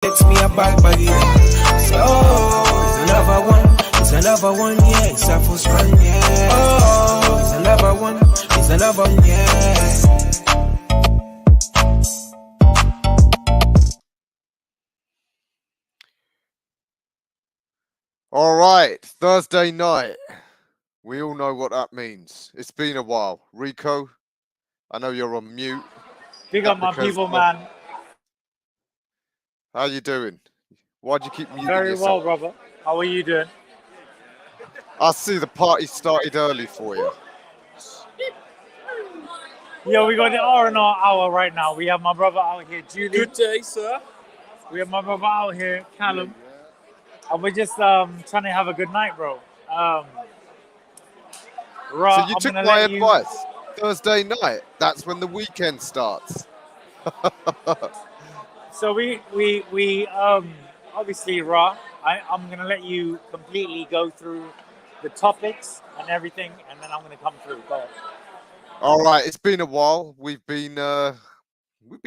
It's me a bad body. So, it's another one, yeah. It's a first one, yeah. Oh, it's another one, yeah. All right, Thursday night. We all know what that means. It's been a while. Rico, I know you're on mute. Big up my people, man. How you doing? Why'd you keep muting Very yourself? well, brother. How are you doing? I see the party started early for you. Yeah, we got the R&R hour right now. We have my brother out here, Julie. Good day, sir. We have my brother out here, Callum. And we're just trying to have a good night, bro. So you took my advice. Thursday night, that's when the weekend starts. So we obviously, Ra, I'm going to let you completely go through the topics and everything, and then I'm going to come through. Go ahead. All right, it's been a while. We've been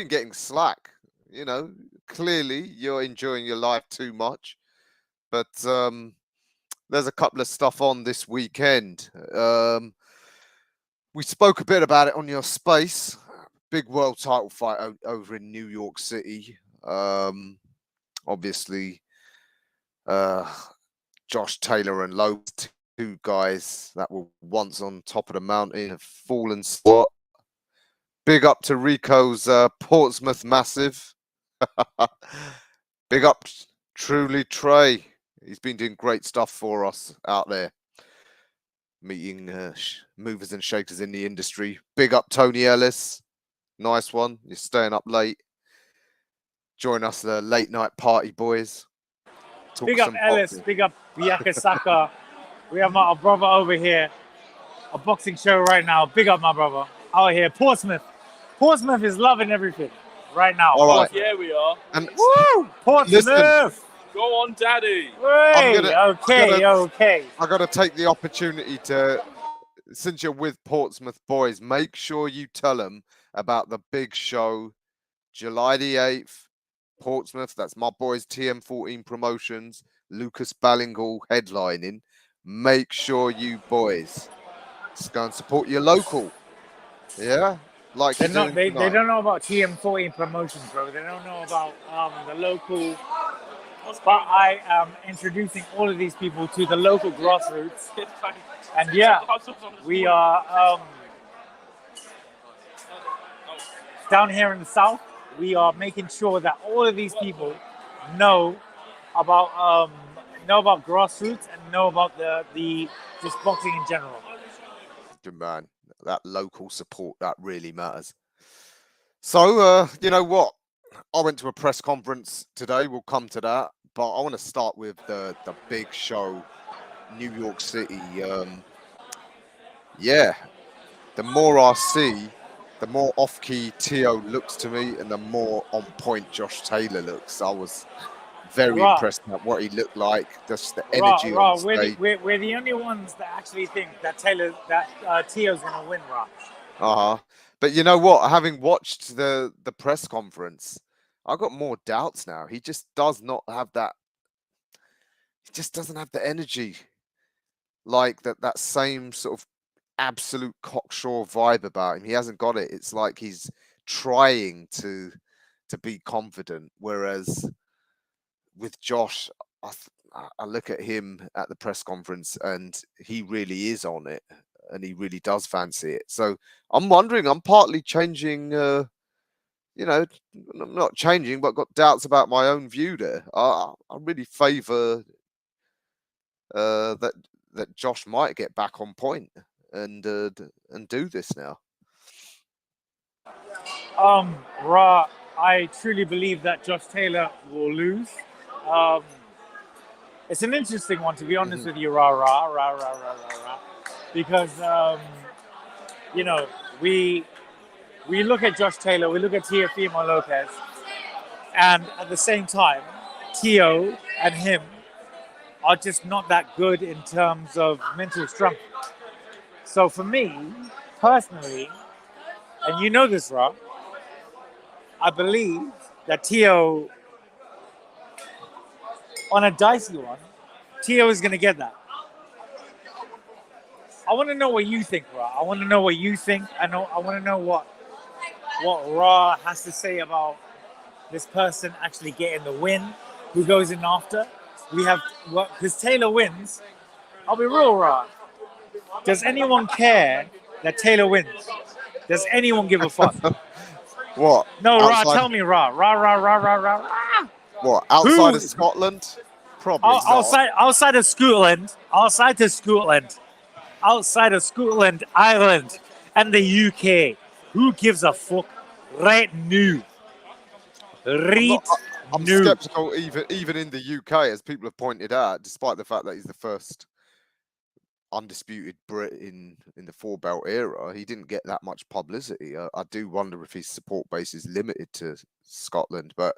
getting slack. You know, clearly you're enjoying your life too much, but there's a couple of stuff on this weekend. We spoke a bit about it on your space. Big world title fight over in New York City. Obviously, Josh Taylor and Lopez, two guys that were once on top of the mountain, have fallen spot. Big up to Rico's Portsmouth Massive. Big up, truly, Trey. He's been doing great stuff for us out there. Meeting movers and shakers in the industry. Big up Tony Ellis. Nice one. You're staying up late. Join us, the late night party boys. Talk big up Ellis. Boxing. Big up Biakasaka. We have my brother over here. A boxing show right now. Big up my brother. Out here. Portsmouth. Portsmouth is loving everything right now. All right. Yeah, we are. And woo! Portsmouth. Listen, go on, Daddy. Okay. I got to take the opportunity to, since you're with Portsmouth boys, make sure you tell them about the big show, July the 8th, Portsmouth. That's my boys, TM14 Promotions, Lucas Ballingall headlining. Make sure you boys go and support your local. Yeah? Like they don't know about TM14 Promotions, bro. They don't know about the local. But I am introducing all of these people to the local grassroots. And yeah, we are down here in the south. We are making sure that all of these people know about grassroots and know about the just boxing in general. Good man. That local support, that really matters. So you know what? I went to a press conference today. We'll come to that, but I want to start with the big show, New York City. Yeah, the more I see, the more off-key Teo looks to me, and the more on point Josh Taylor looks. I was very impressed at what he looked like. Just the energy on stage. We're the only ones that actually think that Teo's going to win, Rob. But you know what? Having watched the press conference, I've got more doubts now. He just does not have that. He just doesn't have the energy, like that same sort of absolute cocksure vibe about him. He hasn't got it. It's like he's trying to be confident, whereas with Josh, I look at him at the press conference and he really is on it, and he really does fancy it. So I'm wondering, I'm partly changing, not changing, but got doubts about my own view there. I really favour that Josh might get back on point and do this now. Ra, I truly believe that Josh Taylor will lose. It's an interesting one, to be honest with you, Ra. Because, we look at Josh Taylor, we look at Teofimo Lopez, and at the same time, Teo and him are just not that good in terms of mental strength. So for me, personally, and you know this, Ra, I believe that Teo on a dicey one, Tio is going to get that. I want to know what you think, Ra. I want to know what you think. I want to know what Ra has to say about this person actually getting the win. Who goes in after? We have because Taylor wins. I'll be real, Ra. Does anyone care that Taylor wins? Does anyone give a fuck? What? No, Ra. Outside- Tell me, Ra. Ra. What? Outside Who- of Scotland? Probably not. Outside of Scotland, Ireland, and the UK. Who gives a fuck? Right now. I'm skeptical even in the UK, as people have pointed out, despite the fact that he's the first undisputed Brit in the four belt era. He didn't get that much publicity. I do wonder if his support base is limited to Scotland, but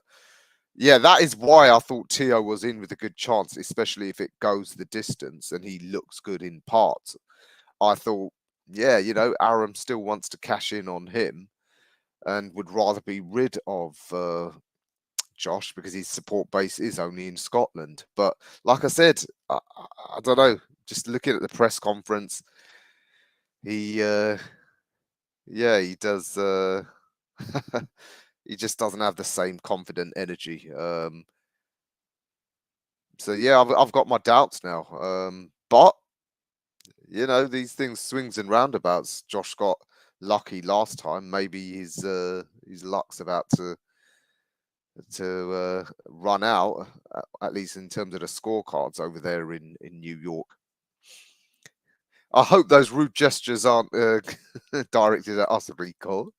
yeah, that is why I thought Tio was in with a good chance, especially if it goes the distance and he looks good in parts. I thought, yeah, Aram still wants to cash in on him and would rather be rid of Josh because his support base is only in Scotland. But like I said, I don't know. Just looking at the press conference, he does. He just doesn't have the same confident energy. So yeah, I've got my doubts now. But these things swings and roundabouts. Josh got lucky last time. Maybe his luck's about to run out, at least in terms of the scorecards over there in New York. I hope those rude gestures aren't directed at us, Rico.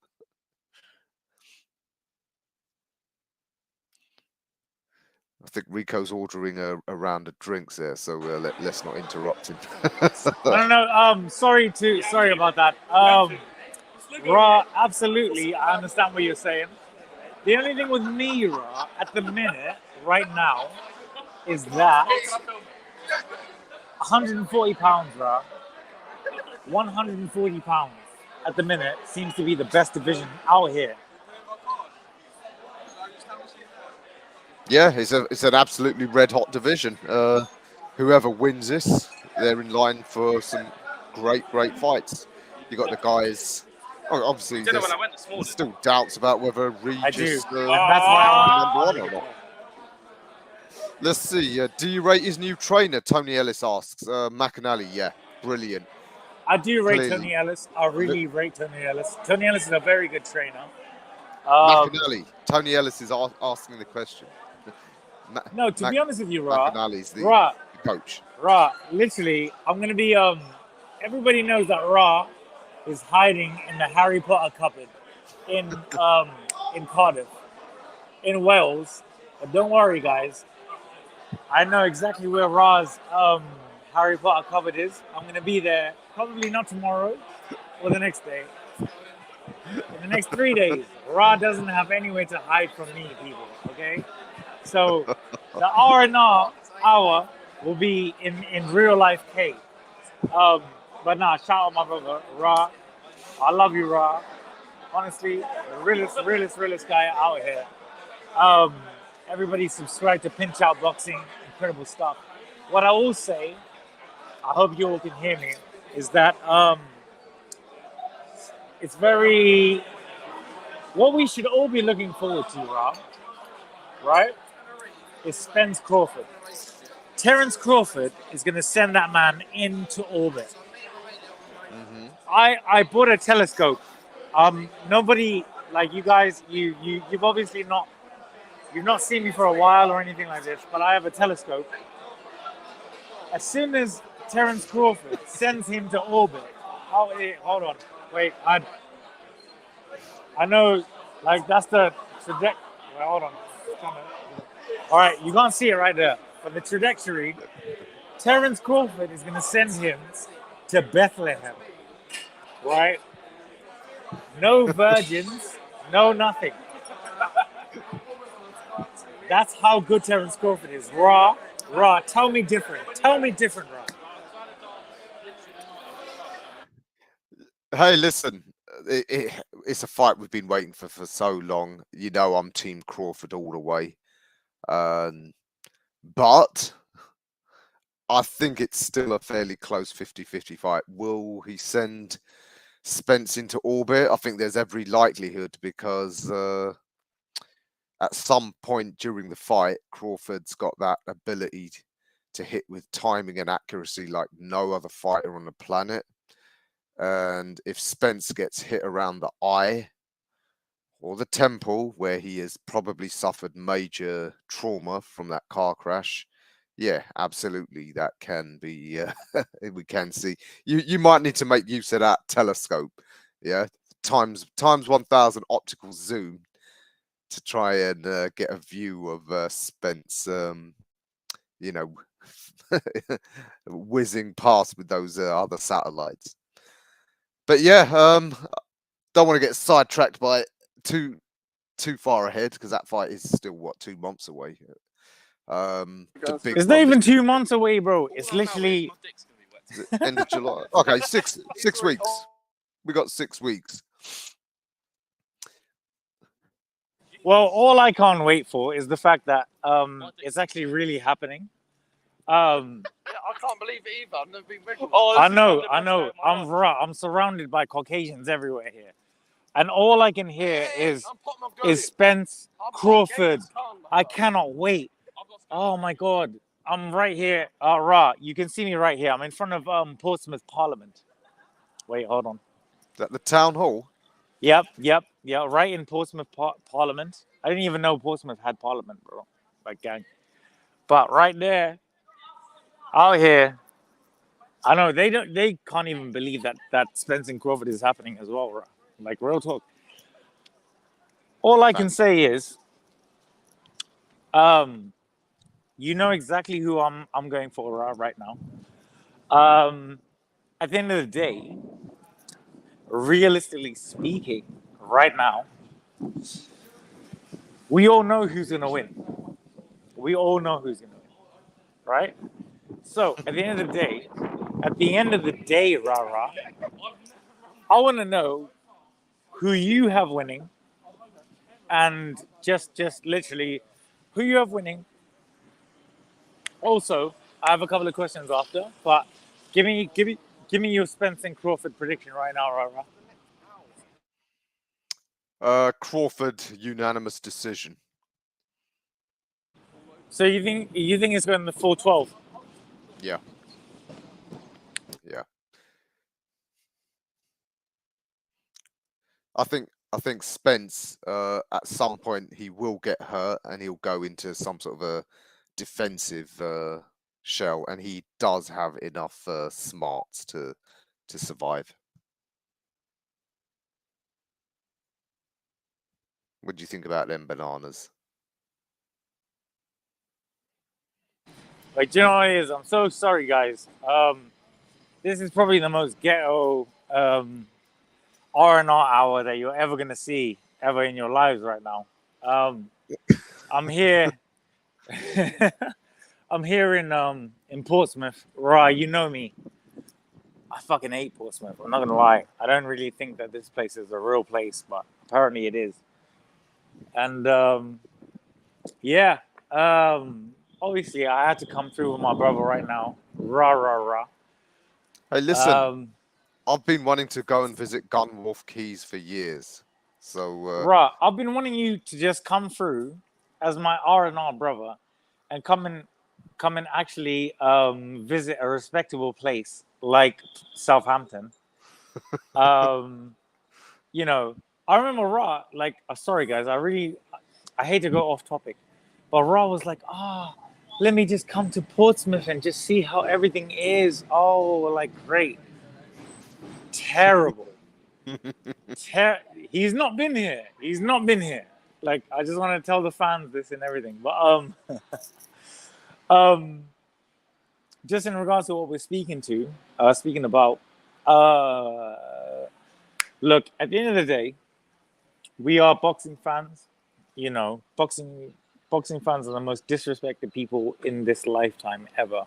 I think Rico's ordering a round of drinks there, so let's not interrupt him. No. Sorry about that. Raw, absolutely. I understand what you're saying. The only thing with me, Raw, at the minute, right now, is that 140 pounds, Raw. 140 pounds at the minute seems to be the best division out here. Yeah, it's an absolutely red hot division. Whoever wins this, they're in line for some great fights. You got the guys. Oh, obviously, there's still doubts about whether Regis That's why number one or not. Let's see. Do you rate his new trainer? Tony Ellis asks. McAnally, yeah, brilliant. I do rate Clearly. Tony Ellis. I really rate Tony Ellis. Tony Ellis is a very good trainer. McAnally. Tony Ellis is asking the question. No, to be honest with you, Ra, McAnally's the coach. Ra, literally, I'm gonna be everybody knows that Ra is hiding in the Harry Potter cupboard in Cardiff, in Wales. But don't worry, guys. I know exactly where Ra's Harry Potter cupboard is. I'm gonna be there probably not tomorrow or the next day. In the next 3 days, Ra doesn't have anywhere to hide from me, people. Okay. So the R&R hour will be in real life K. But nah, shout out my brother, Ra. I love you, Ra. Honestly, the realest guy out here. Everybody subscribe to Pinch Out Boxing. Incredible stuff. What I will say, I hope you all can hear me, is that it's very... What we should all be looking forward to, Ra, right? Is Spence Crawford. Terence Crawford is going to send that man into orbit. Mm-hmm. I bought a telescope. Nobody, like you guys, you've obviously you've not seen me for a while or anything like this, but I have a telescope. As soon as Terence Crawford sends him to orbit, hold on, wait, I know, like that's the trajectory. Hold on. All right, you can't see it right there, but the trajectory, Terence Crawford is going to send him to Bethlehem, right? No virgins, no nothing. That's how good Terence Crawford is. Raw, tell me different, Raw. Hey, listen, it's a fight we've been waiting for so long. I'm Team Crawford all the way. But I think it's still a fairly close 50-50 fight. Will he send Spence into orbit? I think there's every likelihood because at some point during the fight, Crawford's got that ability to hit with timing and accuracy like no other fighter on the planet. And if Spence gets hit around the eye or the temple, where he has probably suffered major trauma from that car crash, yeah, absolutely, that can be. We can see. You might need to make use of that telescope, yeah, times 1,000 optical zoom to try and get a view of Spence. You know, whizzing past with those other satellites. But yeah, don't want to get sidetracked by it too far ahead because that fight is still what 2 months away. The big It's not one even is 2 months away, bro. It's literally end of July. Okay, six weeks. We got 6 weeks. well. All I can't wait for is the fact that it's actually really happening. I can't believe it either. I've never been ready. I know. I'm surrounded by Caucasians everywhere here, and all I can hear is Spence Crawford. I cannot wait. Oh my God, I'm right here. You can see me right here. I'm in front of Portsmouth Parliament. Wait, hold on. Is that the town hall? Yep, right in Portsmouth Parliament. I didn't even know Portsmouth had Parliament, bro. Like, gang. But right there, out here, I know they can't even believe that Spence and Crawford is happening as well, bro. Like, real talk. All I can say is, you know exactly who I'm going for right now. At the end of the day, realistically speaking, right now, we all know who's gonna win. We all know who's gonna win, right? So at the end of the day, Rara, I want to know who you have winning, and just literally who you have winning. Also, I have a couple of questions after, but give me your Spence and Crawford prediction right now, Rara. Crawford unanimous decision. So you think it's going to the full 12? Yeah. I think Spence at some point he will get hurt and he'll go into some sort of a defensive shell, and he does have enough smarts to survive. What do you think about them bananas? Like, do you know what it is? I'm so sorry, guys. This is probably the most ghetto R&R hour that you're ever gonna see ever in your lives right now. I'm here. I'm here in Portsmouth. Right, you know me. I fucking hate Portsmouth. I'm not gonna lie. I don't really think that this place is a real place, but apparently it is. And obviously I had to come through with my brother right now. Rah. Hey, listen. I've been wanting to go and visit Gunwolf Keys for years. So I've been wanting you to just come through as my R&R brother and come and actually visit a respectable place like Southampton. You know, I remember sorry guys, I hate to go off topic, but Ra was like, let me just come to Portsmouth and just see how everything is. Oh, like, great. Terrible. He's not been here. Like, I just want to tell the fans this and everything. But just in regards to what we're speaking about, look, at the end of the day, we are boxing fans. You know, boxing fans are the most disrespected people in this lifetime ever.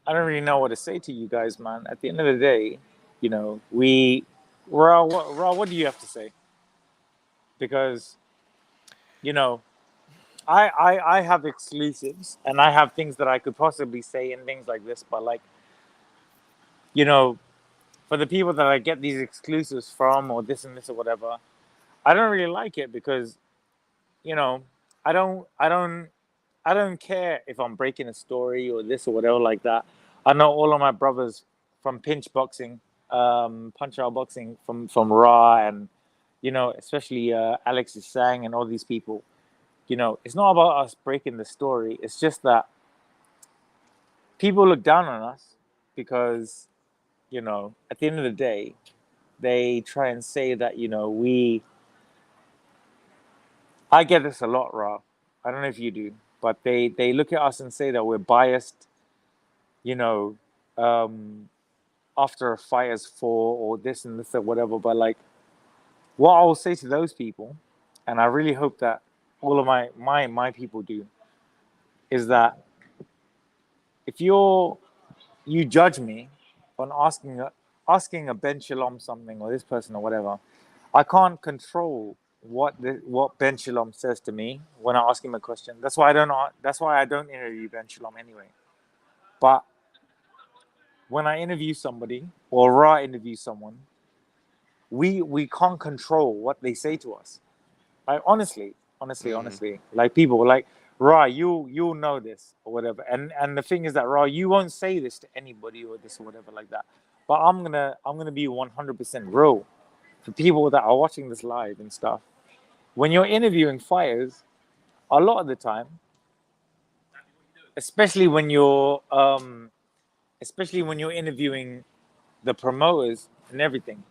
I don't really know what to say to you guys, man. At the end of the day, you know, Raw, what do you have to say? Because, you know, I have exclusives and I have things that I could possibly say and things like this, but like, you know, for the people that I get these exclusives from or this and this or whatever, I don't really like it because, you know, I don't I don't I don't care if I'm breaking a story or this or whatever like that. I know all of my brothers from Pinch Boxing, Punch Out Boxing, from Raw, and you know, especially Alex Sang and all these people. You know, it's not about us breaking the story. It's just that people look down on us because, you know, at the end of the day, they try and say that, you know, I get this a lot, Raw. I don't know if you do, but they look at us and say that we're biased, you know, um, after a fighter's fall or this and this or whatever. But like, what I will say to those people, and I really hope that all of my people do, is that if you judge me on asking a Ben Shalom something or this person or whatever, I can't control what Ben Shalom says to me when I ask him a question. That's why I don't interview Ben Shalom anyway. But when I interview somebody or Ra interview someone, we can't control what they say to us. Like honestly, like people like Ra, you'll know this or whatever. And the thing is that Ra, you won't say this to anybody or this or whatever like that. But I'm gonna be 100% real for people that are watching this live and stuff. When you're interviewing fighters, a lot of the time, especially when you're interviewing the promoters and everything,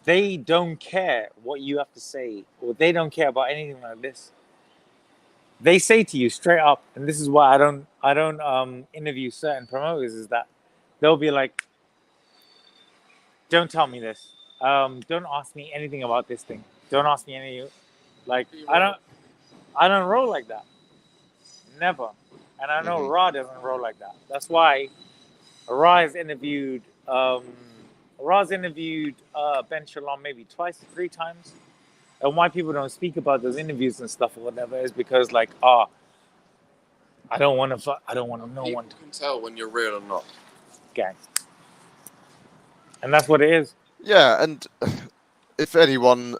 they don't care what you have to say or they don't care about anything like this. They say to you straight up, and this is why I don't interview certain promoters, is that they'll be like, don't tell me this. Don't ask me anything about this thing. Don't ask me any like I don't roll like that. Never. And I know Ra doesn't roll like that. That's why Ra's interviewed Ben Shalom maybe twice, 3 times. And why people don't speak about those interviews and stuff or whatever is because like, I don't want no one to You can tell when you're real or not. gang. And that's what it is. Yeah, and if anyone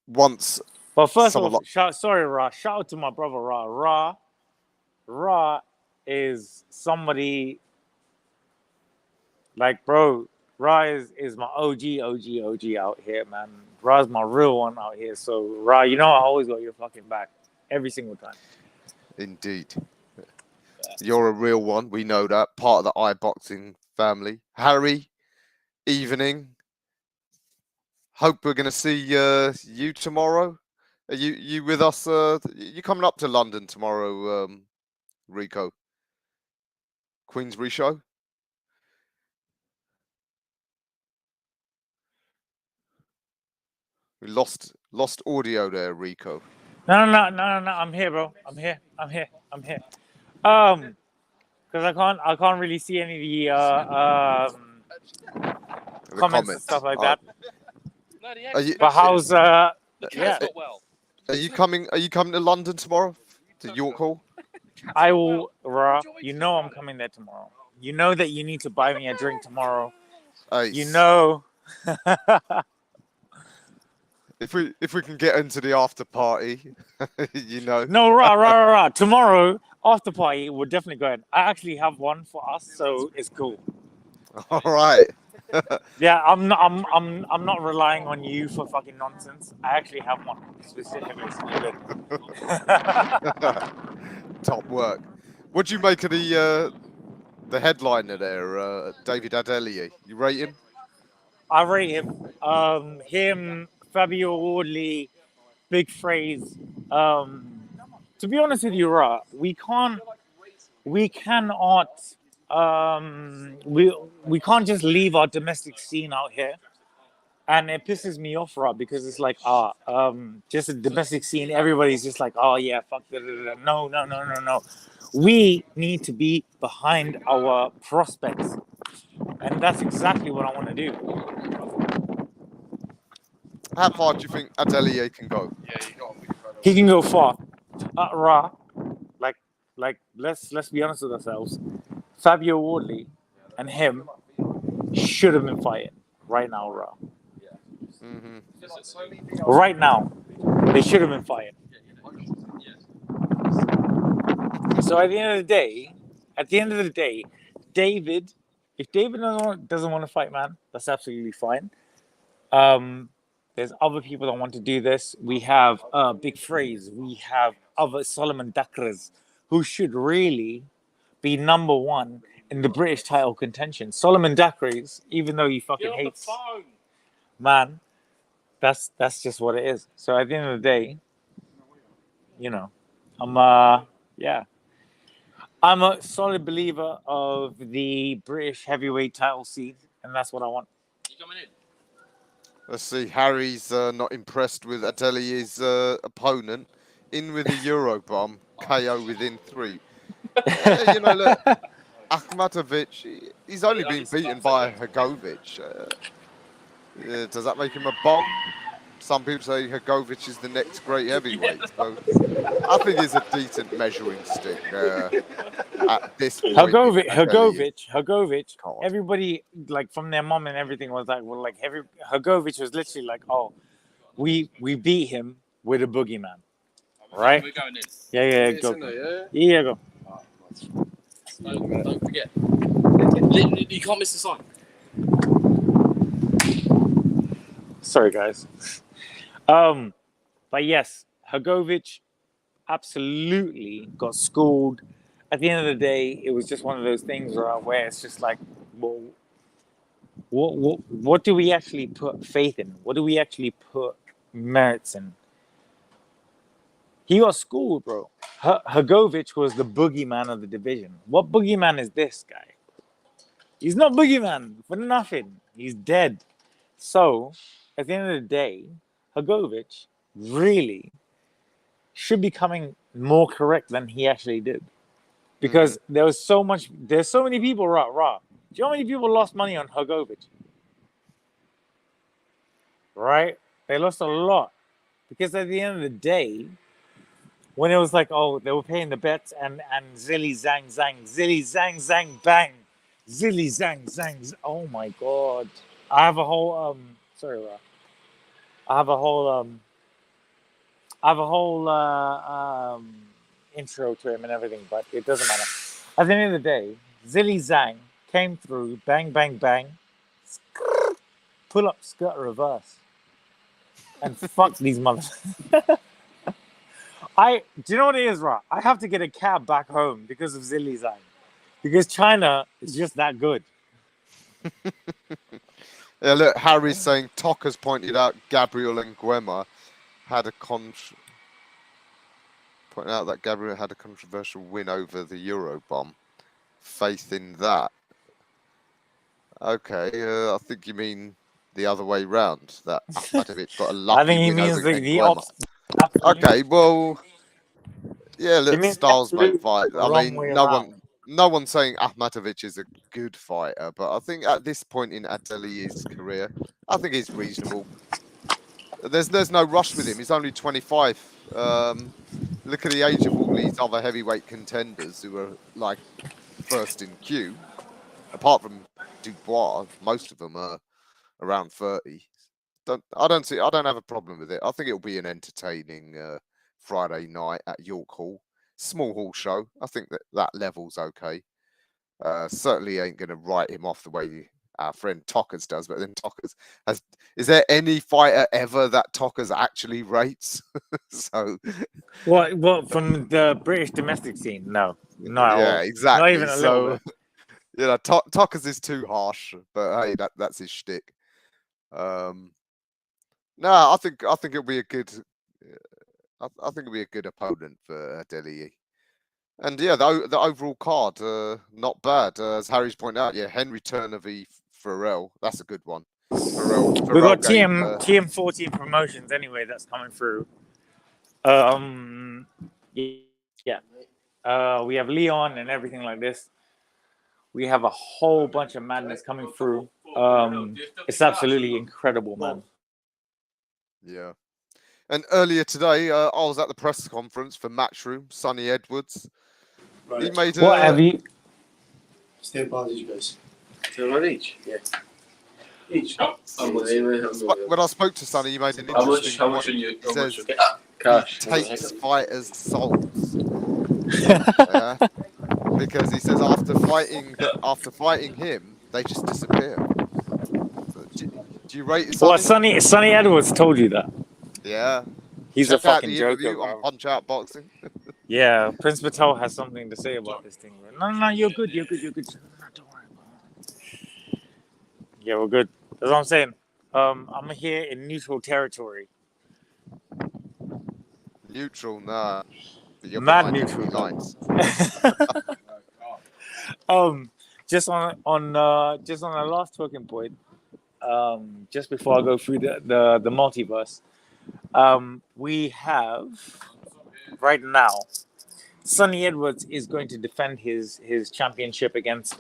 wants, But first of someone all, sorry, Ra. Shout out to my brother Ra. Ra is somebody like, bro. Ra is my OG out here, man. Ra's my real one out here. So Ra, you know I always got your fucking back every single time. indeed, you're a real one. We know that, part of the iBoxing family. Harry, evening. Hope we're going to see you tomorrow. Are you with us? You coming up to London tomorrow, Rico? Queensbury show. We lost audio there, Rico. No. I'm here, bro. I'm here. Because I can't really see any of the comments and stuff like that. No, But how's yeah? Are you coming to London tomorrow? To York Hall? I will, Ra. You know I'm coming there tomorrow. You know that you need to buy me a drink tomorrow. Ace. You know. If we can get into the after party, you know. No, Ra. Tomorrow after party, we're definitely going. I actually have one for us, so it's cool. All right. Yeah, I'm not relying on you for fucking nonsense. I actually have one specifically. Top work. What do you make of the headliner there, David Adelier? You rate him? I rate him. Him, Fabio Wardley, Big Phrase. To be honest with you, Ra, we cannot. We can't just leave our domestic scene out here, and it pisses me off, Ra, because it's like just a domestic scene. Everybody's just like, oh yeah, fuck. No. We need to be behind our prospects, and that's exactly what I want to do. How far do you think Adelier can go? Yeah, you got to be He can go far. Raw, like let's be honest with ourselves. Fabio Wardley and him should have been fighting right now, Raw. Hmm. Right now, they should have been fighting. So at the end of the day, David, if David doesn't want to fight, man, that's absolutely fine. There's other people that want to do this. We have Big Phrase. We have other Solomon Dakras who should really be number one in the British title contention. Solomon Dakras, even though he fucking hates, man, that's just what it is. So at the end of the day, you know, yeah. I'm a solid believer of the British heavyweight title seed, and that's what I want. You coming in? Let's see. Harry's not impressed with Atelier's opponent. In with a Eurobomb, KO within 3. You know, look, Akhmatovic, he's only been beaten by Hrgovic. Does that make him a bomb? Some people say Hrgovic is the next great heavyweight. So I think he's a decent measuring stick at this point. Hrgovic. Everybody, like from their mom and everything, was like, well, like Hrgovic was literally like, oh, we beat him with a boogeyman, right? We're going in. Yeah, go. Yeah, go. Don't forget. You can't miss the sign. Sorry, guys. But yes, Hrgovic absolutely got schooled. At the end of the day, it was just one of those things where it's just like, well, what do we actually put faith in? What do we actually put merits in? He got schooled, bro. Hrgovic was the boogeyman of the division. What boogeyman is this guy? He's not boogeyman for nothing. He's dead. So, at the end of the day, Hrgovic really should be coming more correct than he actually did. Because there's so many people raw. Do you know how many people lost money on Hrgovic? Right? They lost a lot. Because at the end of the day, when it was like, oh, they were paying the bets and zilly zang bang. Zilly zang. Oh my god. I have a whole intro to him and everything, but it doesn't matter. At the end of the day, Zilly Zhang came through, bang, pull up, skirt, reverse, and fuck these motherfuckers. Do you know what it is, right? I have to get a cab back home because of Zilly Zhang, because China is just that good. Yeah, look, Harry's saying Tocca's pointed out Gabriel and Nguema had a controversial win over the Eurobomb. Faith in that. Okay, I think you mean the other way round. That Akhmatovic got a lucky I think he win means over the Nguema. opposite. Okay, well, yeah, look, means styles make absolute fight. I wrong way mean, around. no one's saying Akhmatovic is a good fighter, but I think at this point in Atelier's career, I think he's reasonable. There's no rush with him. He's only 25. Look at the age of all these other heavyweight contenders who are like first in queue. Apart from Dubois, most of them are around 30. I don't have a problem with it. I think it'll be an entertaining Friday night at York Hall. Small hall show. I think that level's okay. Certainly ain't going to write him off the way our friend Tockers does, but then Tockers is there any fighter ever that Tockers actually rates? So What from the British domestic scene? No, not at all. Exactly. Not even a little bit. You know, Tockers is too harsh, but hey, that's his shtick. No, I think it'll be a good. I think it'll be a good opponent for Deli. And yeah, the overall card, not bad. As Harry's pointed out, yeah, Henry Turner v Farrell, that's a good one. Farrell We got gave, TM14 promotions anyway. That's coming through. Yeah. We have Leon and everything like this. We have a whole bunch of madness coming through. It's absolutely incredible, man. Yeah. And earlier today, I was at the press conference for Matchroom. Sonny Edwards. He made What have you? Stay apologies, you guys. So one each? Yeah. Each? When I spoke to Sonny, he made an How interesting much? How much point. are you? He says Cash. he takes fighters' souls. Yeah. Because he says after fighting him, they just disappear. Do you rate Sonny? What Sonny Edwards told you that? Yeah. He's Check a out fucking the joker, interview bro. on Punch Out Boxing. Yeah, Prince Patel has something to say about this thing. No, you're good. No, don't worry about it. Yeah, we're good. That's what I'm saying. I'm here in neutral territory. Neutral, nah. You're Mad behind neutral. enemy lines. Just on the last talking point. Just before I go through the multiverse, we have right now. Sonny Edwards is going to defend his championship against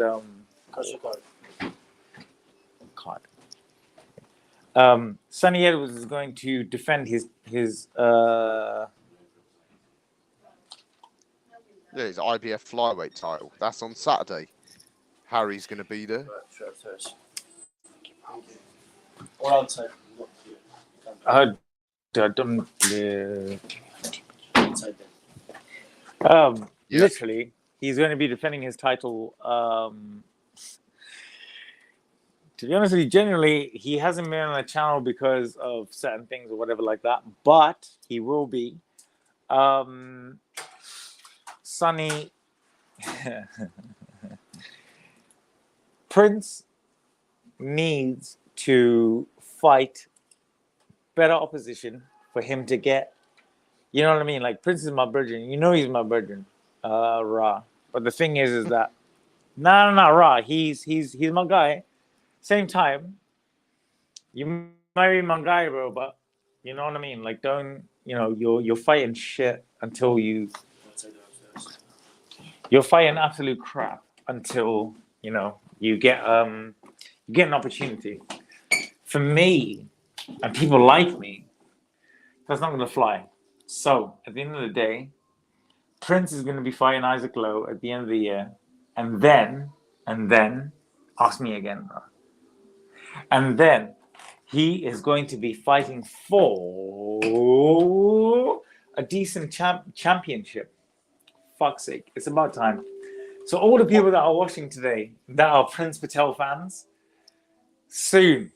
Sonny Edwards is going to defend his Yeah, his IBF flyweight title. That's on Saturday. Harry's going to be there. Or outside. Inside there. Yeah. Literally, he's going to be defending his title. To be honest with you, generally, he hasn't been on the channel because of certain things or whatever like that, but he will be. Sonny Prince needs to fight better opposition for him to get, you know what I mean? Like, Prince is my virgin. You know he's my virgin, Ra. But the thing is that, no, Ra. He's my guy. Same time, you might be my guy, bro, but you know what I mean? Like, don't, you're fighting shit until you're fighting absolute crap until, you get an opportunity. For me, and people like me, that's not going to fly. So, at the end of the day, Prince is going to be fighting Isaac Lowe at the end of the year, and then, ask me again, bro. And then he is going to be fighting for a decent championship. Fuck's sake, it's about time. So all the people that are watching today that are Prince Patel fans, soon.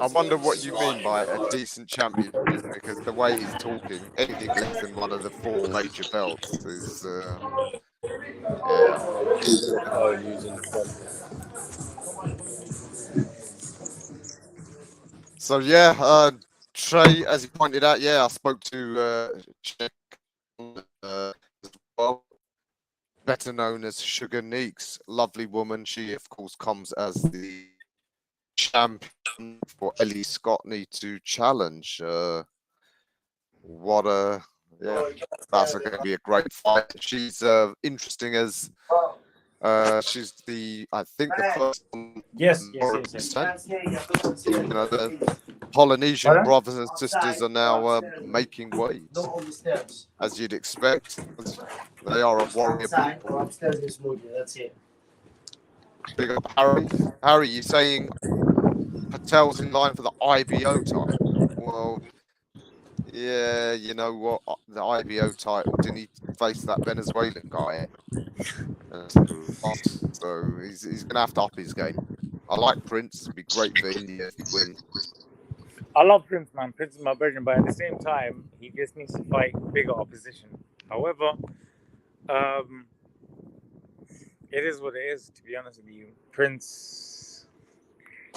I wonder what you mean by a decent championship, because the way he's talking, anything less than one of the 4 major belts is, yeah. So yeah, Trey, as you pointed out, yeah, I spoke to Czech as well, better known as Sugar Neeks, lovely woman. She, of course, comes as the champion for Ellie Scottney to challenge. That's going to be a great fight. She's interesting as she's I think the first one. Yes. The Polynesian brothers and sisters are now making waves, as you'd expect. They are a warrior people. That's it. Big up Harry. Harry, you saying Patel's in line for the IBO title? Well, yeah, you know what? The IBO title, didn't he face that Venezuelan guy? So he's going to have to up his game. I like Prince. It'd be great for India if he wins. I love Prince, man. Prince is my virgin, but at the same time, he just needs to fight bigger opposition. However, it is what it is, to be honest with you. Prince,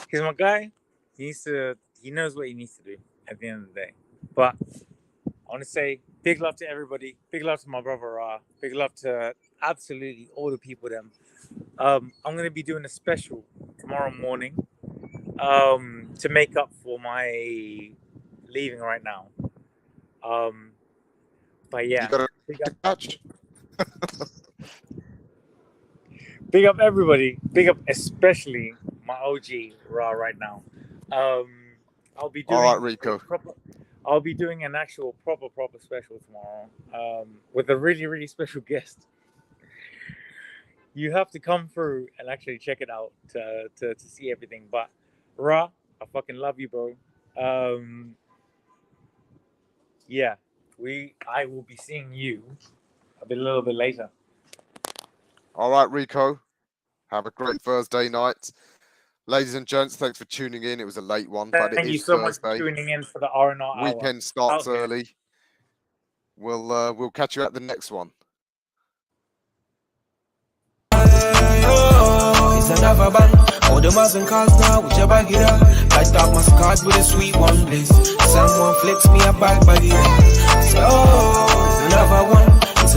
he's my guy. He knows what he needs to do at the end of the day. But I want to say big love to everybody. Big love to my brother Ra. Big love to absolutely all the people them. I'm going to be doing a special tomorrow morning to make up for my leaving right now. But yeah, You got a catch? big up everybody. Big up especially my OG Ra right now. I'll be All doing right, Rico. I'll be doing an actual proper special tomorrow with a really special guest. You have to come through and actually check it out to see everything. But Ra, I fucking love you, bro. Yeah, I will be seeing you a little bit later. All right, Rico. Have a great Thursday night. Ladies and gents, thanks for tuning in. It was a late one, but it Thank you is so much for Thursday. tuning in for the R&R hour. Weekend starts Out here. early. We'll catch you at the next one. It's another bang. All the and cars now, whichever get up. Light up my scars with a sweet one bliss. Someone flicks me a bag by the end. So, it's another one.